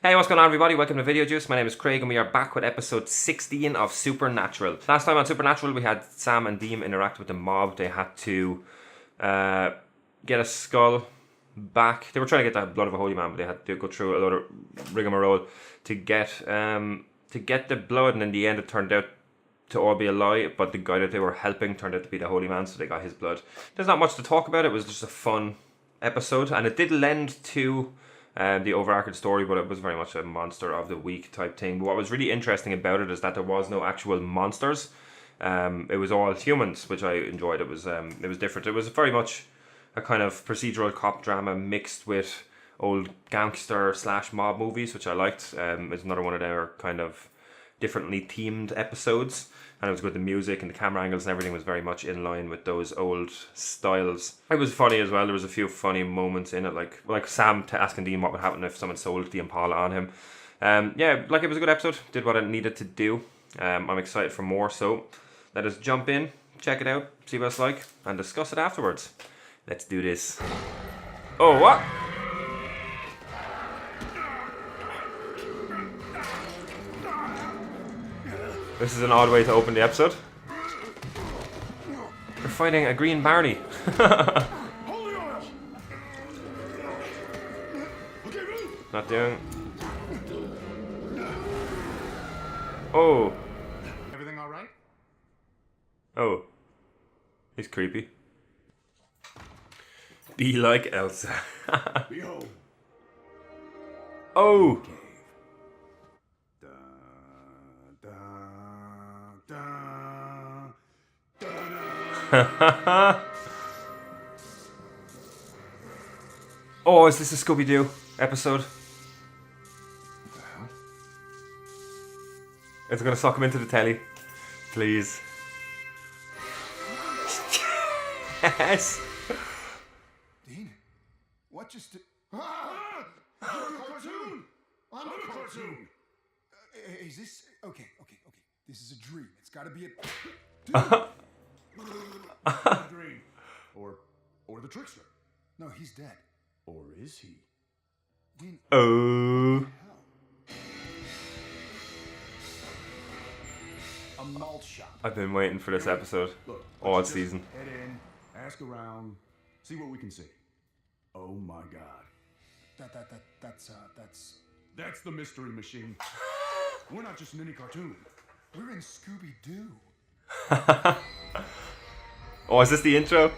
Hey, what's going on everybody? Welcome to Video Juice. My name is Craig and we are back with episode 16 of Supernatural. Last time on Supernatural we had Sam and Dean interact with the mob. They had to get a skull back. They were trying to get the blood of a holy man, but they had to go through a lot of rigmarole to get the blood, and in the end it turned out to all be a lie, but the guy that they were helping turned out to be the holy man, so they got his blood. There's not much to talk about. It was just a fun episode, and it did lend to the overarching story, but it was very much a monster of the week type thing. But what was really interesting about it is that there was no actual monsters. It was all humans, which I enjoyed. It was different. It was very much a kind of procedural cop drama mixed with old gangster / mob movies, which I liked. It's another one of their kind of differently themed episodes, and it was good. The music and the camera angles and everything was very much in line with those old styles. It was funny as well. There was a few funny moments in it, like Sam asking Dean what would happen if someone sold the Impala on him. Yeah, like, it was a good episode. Did what it needed to do. I'm excited for more, so let us jump in, check it out, see what it's like, and discuss it afterwards. Let's do this. Oh, what? This is an odd way to open the episode. We're fighting a green Barney. Not doing. Oh. Everything all right? Oh. He's creepy. Be like Elsa. Behold. Oh. Oh, is this a Scooby-Doo episode? What the hell? Is it gonna suck him into the telly? Please. Yes! Dean, what just... Ah! You're a cartoon! I'm a cartoon! Is this... Okay. This is a dream. It's gotta be a... Dude! A dream. Or the trickster. No, he's dead. Or is he? Dean... Oh. What the hell? A malt shop. I've been waiting for this episode Look, all let's season. just head in, ask around, see what we can see. Oh my God. That's the mystery machine. We're not just in any cartoon. We're in Scooby-Doo. Oh, is this the intro?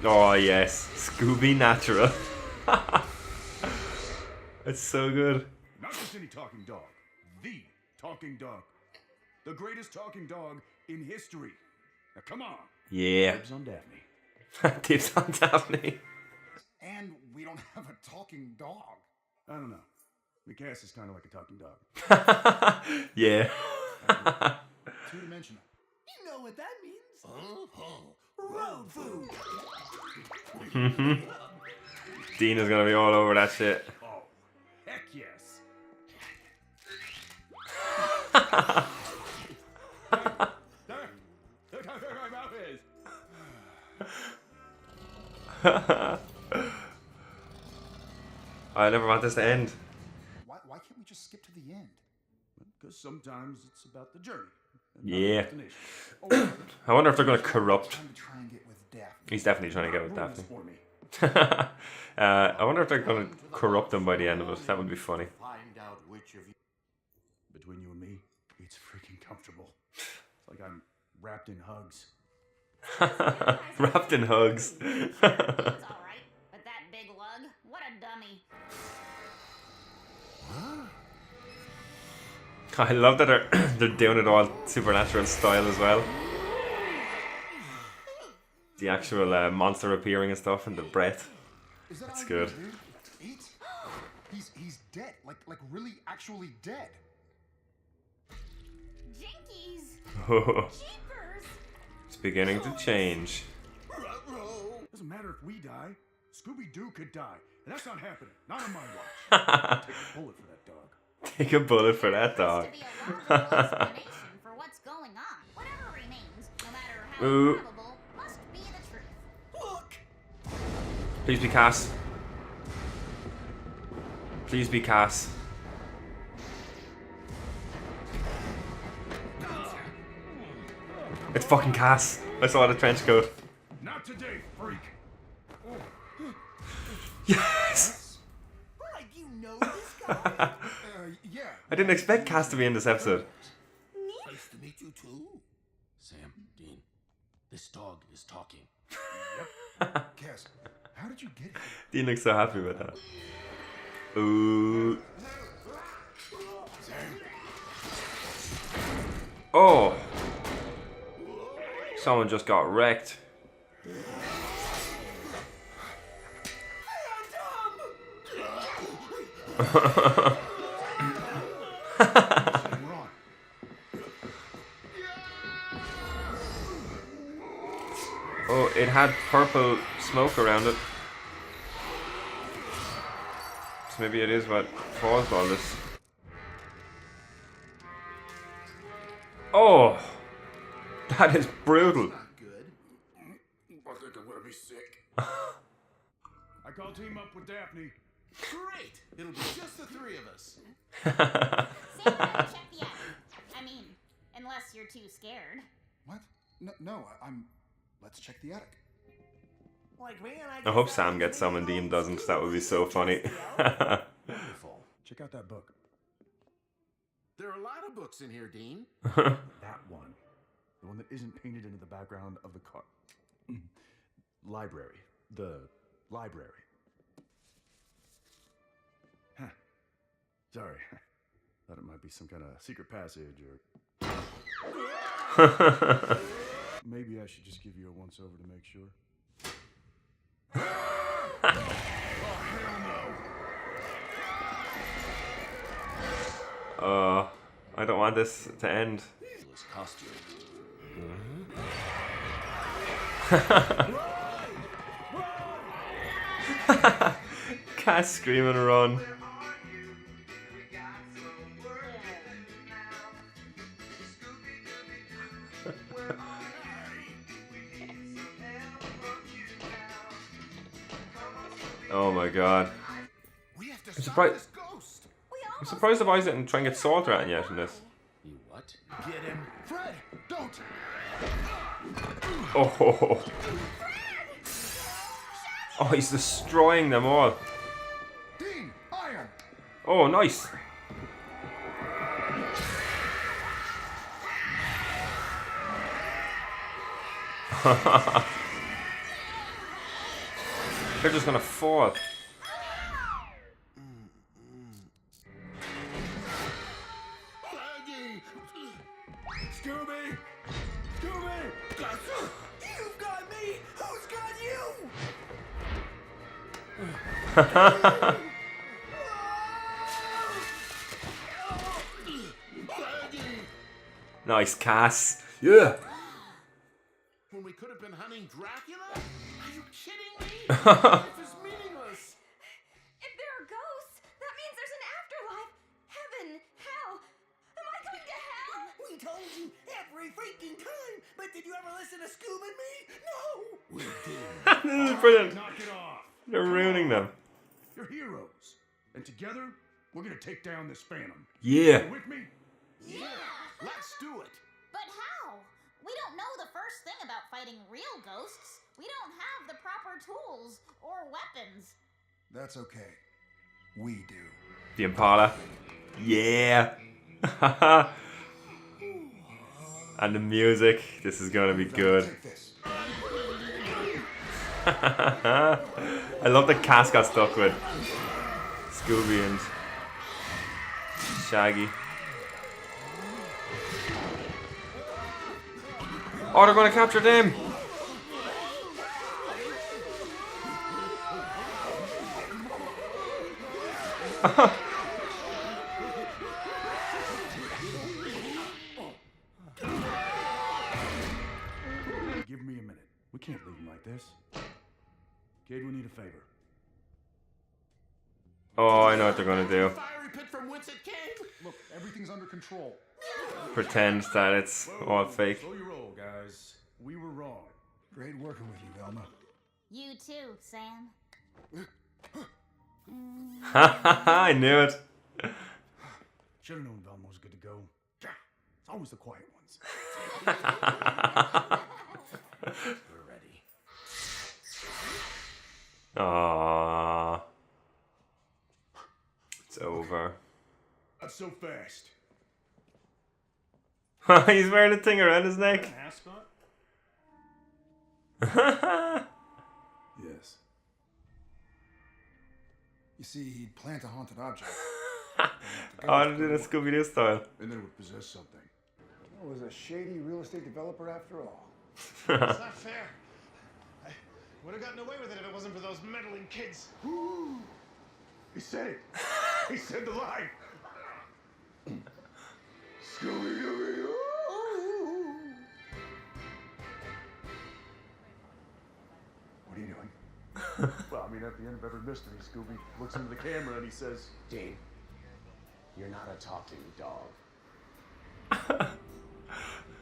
Oh yes, Scoobynatural. It's so good. Not just any talking dog. The talking dog. The greatest talking dog in history. Now come on. Yeah. Dibs on Daphne. Tips on Daphne. And we don't have a talking dog. I don't know. Mikas is kind of like a talking dog. Yeah. Two-dimensional. You know what that means? Road food. Dean is gonna be all over that shit. Oh, heck yes. Look how big my mouth is. I never want this to end. Why can't we just skip to the end? Because sometimes it's about the journey. Yeah. I wonder if they're gonna corrupt. Trying to try and get with Daphne. He's definitely trying to get with Ruin Daphne. this for me. I wonder if they're gonna corrupt him by the end of it. That would be funny. Find out which of you. Between you and me, it's freaking comfortable. It's like I'm wrapped in hugs. Wrapped in hugs. It's alright, but that big lug, what a dummy. I love that they're doing it all Supernatural style as well. The actual monster appearing and stuff, and the breath. Is that That's all good. you do? Eat? He's dead. Like really actually dead. Jinkies! Oh, Jeepers! it's beginning to change. Doesn't matter if we die. Scooby-Doo could die. And that's not happening. Not on my watch. Take a bullet for that dog. Take a bullet for that dog. To be a logical explanation for what's going on. Whatever remains, no matter how Ooh. improbable, must be the truth. Look! Please be Cass. Please be Cass. It's fucking Cass. I saw the trench coat. Not today, freak. Yes! Right, you know this guy? Yeah. I didn't expect Cass to be in this episode. Nice to meet you too. Sam, Dean, this dog is talking. Cass, how did you get here? Dean looks so happy with that. Ooh. Oh. Someone just got wrecked. We're on. Oh, it had purple smoke around it. So maybe it is what caused all this. Oh, that is brutal. Not good. I think I'm gonna be sick. I call team up with Daphne. Great! It'll be just the three of us. Sam and I will check the attic. I mean, unless you're too scared. What? No, I'm. Let's check the attic. Like, man, I hope Sam gets some and Dean doesn't. That would be so funny. Wonderful. Check out that book. There are a lot of books in here, Dean. That one. The one that isn't painted into the background of the car. Library. The library. Huh. Sorry. Thought it might be some kind of secret passage or. Maybe I should just give you a once over to make sure. I don't want this to end. This costume. Cass screaming run. Oh my god. We have to I'm stop surprised. this ghost. I'm surprised the boys didn't try and get Salt Rat yet in this. You what? Get him. Fred, don't! Oh. Oh, he's destroying them all. Dean, iron! Oh, nice. They're just gonna fall. Maggie! Scooby! Scooby! You've got me! Who's got you? Maggie! Nice, Cass. Yeah. When we could have been hunting Dracula? Are you kidding me? Life is meaningless. If there are ghosts, that means there's an afterlife. Heaven, hell. Am I going to hell? We told you every freaking time, but did you ever listen to Scoob and me? No! We did. This is brilliant. Knock it off! They're ruining them. You're heroes. And together, we're gonna take down this phantom. Yeah. You with me? Yeah! Let's do it! But how? We don't know the first thing about fighting real ghosts. We don't have the proper tools or weapons. That's okay. We do. The Impala. Yeah. And the music. This is gonna be good. Take this. I love that Cass got stuck with Scooby and Shaggy. Oh, they're gonna capture them! Give me a minute. We can't leave him like this. Kid, we need a favor. Oh, I know what they're gonna do. Fiery pit from whence it came? Look, everything's under control. Pretend that it's all fake. Slow your roll, guys. We were wrong. Great working with you, Velma. You too, Sam. I knew it. Should have known Velma was good to go. Yeah, it's always the quiet ones. We're ready. Aww. It's over. Not so fast. He's wearing a thing around his neck. An ascot? Yes. You see, he'd plant a haunted object. Oh, to do the Scooby-Doo style. And then it would possess something. It was a shady real estate developer after all. It's not fair. I would have gotten away with it if it wasn't for those meddling kids. Ooh, he said it. He said the line. Scooby-Doo. What are you doing? Well, I mean, at the end of every mystery, Scooby looks into the camera and he says, Dean, you're not a talking dog.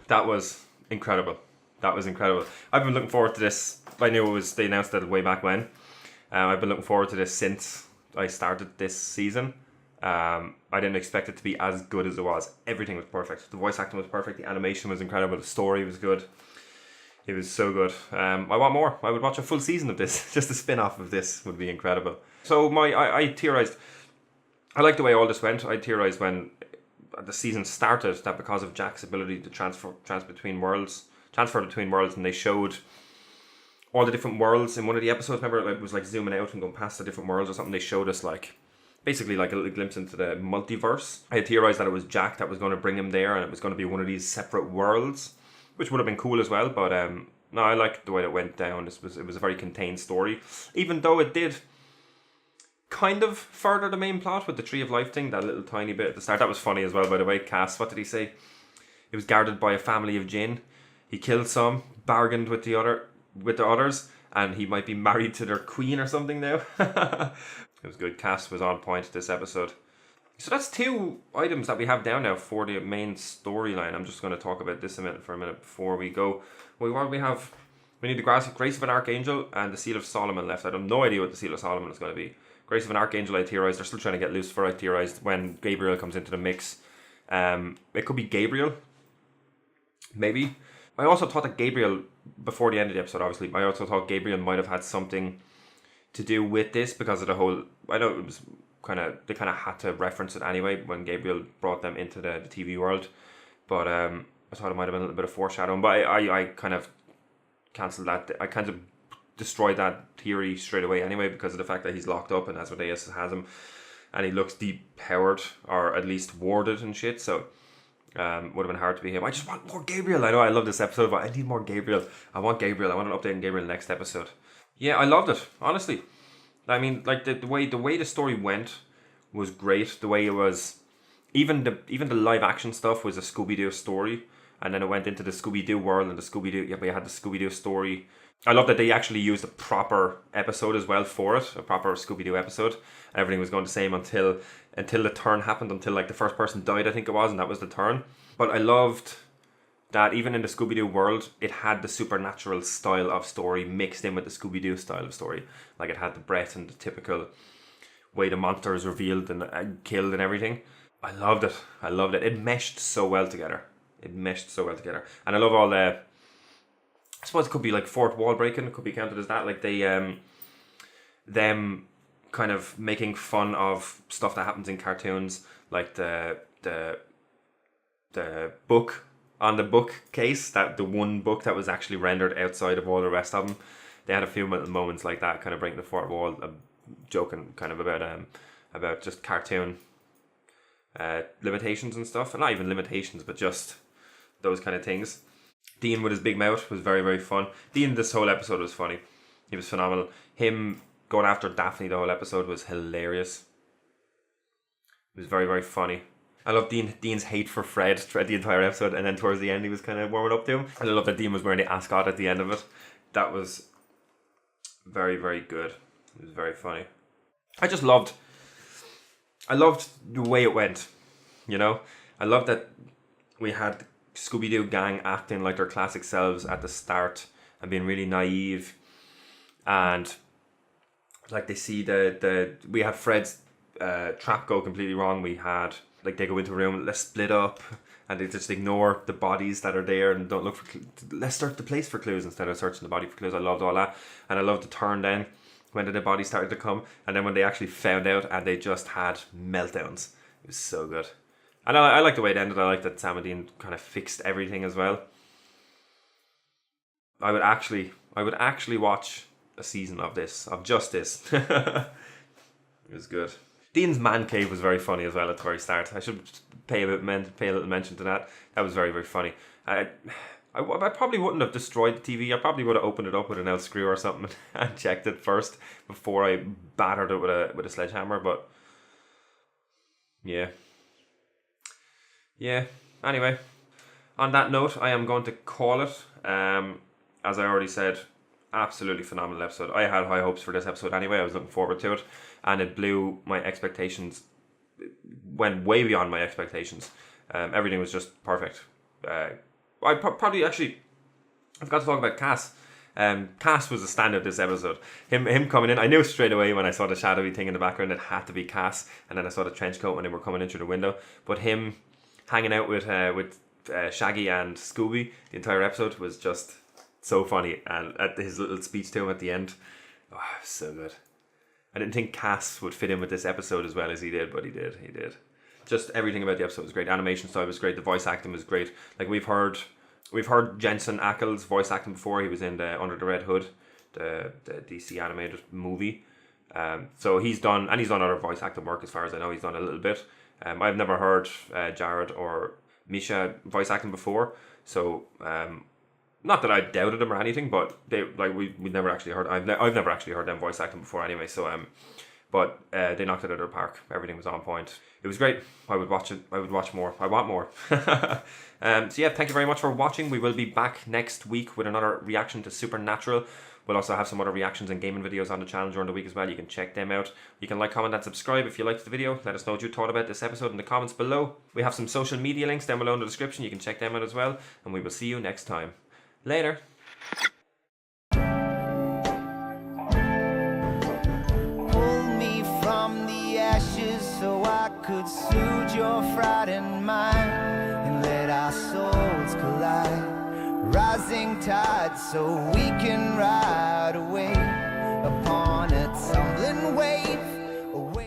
That was incredible. That was incredible. I've been looking forward to this. I knew it was, they announced it way back when. I've been looking forward to this since I started this season. I didn't expect it to be as good as it was. Everything was perfect. The voice acting was perfect. The animation was incredible. The story was good. It was so good. I want more. I would watch a full season of this. Just a spin-off of this would be incredible. So I theorized. I like the way all this went. I theorized when the season started that because of Jack's ability to transfer between worlds, and they showed all the different worlds in one of the episodes. Remember, it was like zooming out and going past the different worlds or something. They showed us like basically like a little glimpse into the multiverse. I had theorized that it was Jack that was going to bring him there, and it was going to be one of these separate worlds, which would have been cool as well. But no, I liked the way it went down. It was a very contained story, even though it did kind of further the main plot with the Tree of Life thing, that little tiny bit at the start. That was funny as well, by the way. Cass, what did he say? It was guarded by a family of jinn. He killed some, bargained with the others, and he might be married to their queen or something now. It was good. Cass was on point this episode. So that's 2 items that we have down now for the main storyline. I'm just going to talk about this for a minute before we go. What do we have? We need the Grace of an Archangel and the Seal of Solomon left. I have no idea what the Seal of Solomon is going to be. Grace of an Archangel, I theorized. They're still trying to get Lucifer, I theorized, when Gabriel comes into the mix. It could be Gabriel. Maybe. I also thought that Gabriel, before the end of the episode, obviously, I also thought Gabriel might have had something to do with this because of the whole... I know it was they kind of had to reference it anyway when Gabriel brought them into the TV world. But I thought it might have been a little bit of foreshadowing. But I kind of cancelled that. I kind of destroyed that theory straight away anyway because of the fact that he's locked up and Asmodeus has him and he looks depowered or at least warded and shit, so would have been hard to be him. I just want more Gabriel. I know I love this episode, but I need more Gabriel. I want Gabriel. I want an update on Gabriel next episode. Yeah, I loved it, honestly. I mean, like the way the story went was great. The way it was, even the live action stuff was a Scooby-Doo story, and then it went into the Scooby-Doo world and the Scooby-Doo. Yeah, but you had the Scooby-Doo story. I love that they actually used a proper episode as well for it, a proper Scooby-Doo episode. Everything was going the same until the turn happened, until like the first person died, I think it was, and that was the turn. But I loved that even in the Scooby-Doo world, it had the supernatural style of story mixed in with the Scooby-Doo style of story. Like it had the breath and the typical way the monster is revealed and killed and everything. I loved it. It meshed so well together. And I love all the... I suppose it could be like fourth wall breaking. It could be counted as that. Like they, them kind of making fun of stuff that happens in cartoons, like the book on the bookcase, that the one book that was actually rendered outside of all the rest of them. They had a few little moments like that, kind of breaking the fourth wall, joking kind of about just cartoon limitations and stuff, and not even limitations, but just those kind of things. Dean with his big mouth was very, very fun. Dean, this whole episode was funny. He was phenomenal. Him going after Daphne the whole episode was hilarious. It was very, very funny. I love Dean's hate for Fred throughout the entire episode, and then towards the end he was kind of warming up to him. And I love that Dean was wearing the ascot at the end of it. That was very, very good. It was very funny. I loved the way it went, you know? I loved that we had Scooby-Doo gang acting like their classic selves at the start and being really naive, and like they see we have Fred's trap go completely wrong. We had, like, they go into a room, let's split up, and they just ignore the bodies that are there and don't look for let's search the place for clues instead of searching the body for clues. I loved all that. And I loved the turn then when the bodies started to come, and then when they actually found out and they just had meltdowns. It was so good. And I like the way it ended. I like that Sam and Dean kind of fixed everything as well. I would actually watch a season of just this. It was good. Dean's man cave was very funny as well at the very start. I should pay a little mention to that. That was very, very funny. I probably wouldn't have destroyed the TV. I probably would have opened it up with an L screw or something and checked it first before I battered it with a sledgehammer. But yeah. Anyway, on that note, I am going to call it. As I already said, absolutely phenomenal episode. I had high hopes for this episode anyway. I was looking forward to it, and it blew my expectations. It went way beyond my expectations. Everything was just perfect. I probably actually I forgot to talk about Cass. Cass was a standout this episode. Him coming in, I knew straight away when I saw the shadowy thing in the background it had to be Cass, and then I saw the trench coat when they were coming in through the window. But him hanging out with Shaggy and Scooby the entire episode was just so funny, and at his little speech to him at the end, so good. I didn't think Cass would fit in with this episode as well as he did, but he did. Just everything about the episode was great. Animation style was great. The voice acting was great. Like we've heard Jensen Ackles voice acting before. He was in the Under the Red Hood, the DC animated movie. So he's done other voice acting work as far as I know. He's done a little bit. I've never heard Jared or Misha voice acting before, so not that I doubted them or anything, but we never actually heard. I've never actually heard them voice acting before anyway. So but they knocked it out of the park. Everything was on point. It was great. I would watch it. I would watch more. I want more. So yeah, thank you very much for watching. We will be back next week with another reaction to Supernatural. We'll also have some other reactions and gaming videos on the channel during the week as well. You can check them out. You can like, comment, and subscribe if you liked the video. Let us know what you thought about this episode in the comments below. We have some social media links down below in the description. You can check them out as well. And we will see you next time. Later. Pull me from the ashes so I could soothe your frightened mind and let our souls collide. Rising tide so we can ride away upon a tumbling wave.